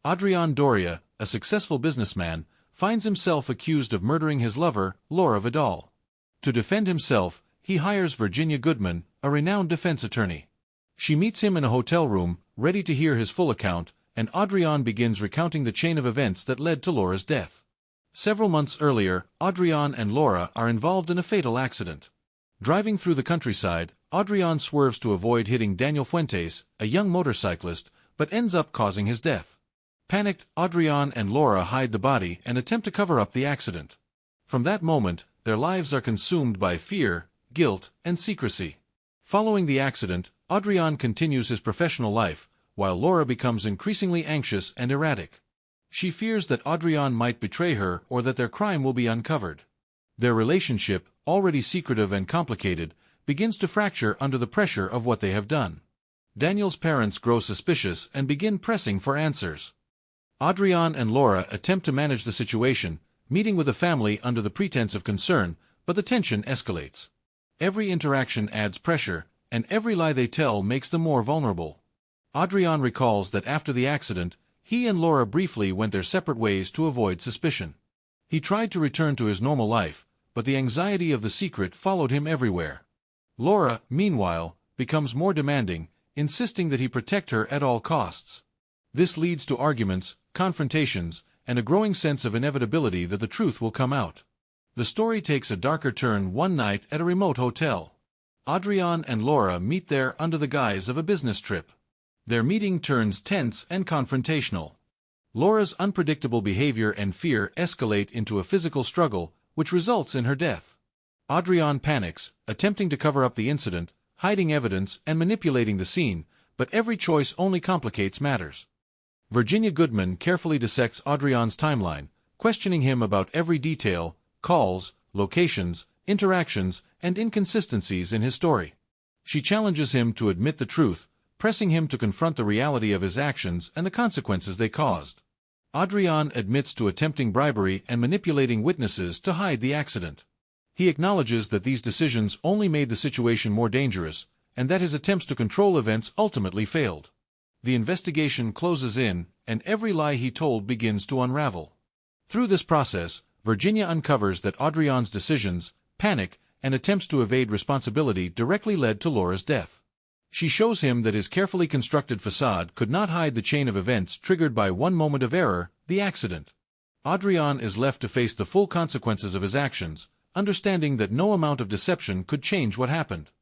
Adrian Doria, a successful businessman, finds himself accused of murdering his lover, Laura Vidal. To defend himself, he hires Virginia Goodman, a renowned defense attorney. She meets him in a hotel room, ready to hear his full account, and Adrian begins recounting the chain of events that led to Laura's death. Several months earlier, Adrian and Laura are involved in a fatal accident. Driving through the countryside, Adrian swerves to avoid hitting Daniel Fuentes, a young motorcyclist, but ends up causing his death. Panicked, Adrian and Laura hide the body and attempt to cover up the accident. From that moment, their lives are consumed by fear, guilt, and secrecy. Following the accident, Adrian continues his professional life, while Laura becomes increasingly anxious and erratic. She fears that Adrian might betray her or that their crime will be uncovered. Their relationship, already secretive and complicated, begins to fracture under the pressure of what they have done. Daniel's parents grow suspicious and begin pressing for answers. Adrian and Laura attempt to manage the situation, meeting with the family under the pretense of concern, but the tension escalates. Every interaction adds pressure, and every lie they tell makes them more vulnerable. Adrian recalls that after the accident, he and Laura briefly went their separate ways to avoid suspicion. He tried to return to his normal life, but the anxiety of the secret followed him everywhere. Laura, meanwhile, becomes more demanding, insisting that he protect her at all costs. This leads to arguments, confrontations, and a growing sense of inevitability that the truth will come out. The story takes a darker turn one night at a remote hotel. Adrian and Laura meet there under the guise of a business trip. Their meeting turns tense and confrontational. Laura's unpredictable behavior and fear escalate into a physical struggle, which results in her death. Adrian panics, attempting to cover up the incident, hiding evidence and manipulating the scene, but every choice only complicates matters. Virginia Goodman carefully dissects Adrian's timeline, questioning him about every detail, calls, locations, interactions, and inconsistencies in his story. She challenges him to admit the truth, pressing him to confront the reality of his actions and the consequences they caused. Adrian admits to attempting bribery and manipulating witnesses to hide the accident. He acknowledges that these decisions only made the situation more dangerous, and that his attempts to control events ultimately failed. The investigation closes in, and every lie he told begins to unravel. Through this process, Virginia uncovers that Adrian's decisions, panic, and attempts to evade responsibility directly led to Laura's death. She shows him that his carefully constructed facade could not hide the chain of events triggered by one moment of error, the accident. Adrian is left to face the full consequences of his actions, understanding that no amount of deception could change what happened.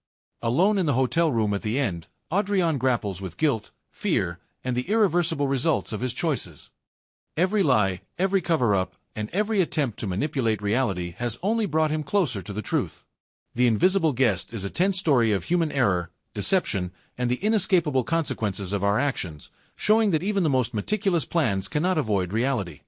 Alone in the hotel room at the end, Adrian grapples with guilt, fear, and the irreversible results of his choices. Every lie, every cover-up, and every attempt to manipulate reality has only brought him closer to the truth. The Invisible Guest is a tense story of human error, deception, and the inescapable consequences of our actions, showing that even the most meticulous plans cannot avoid reality.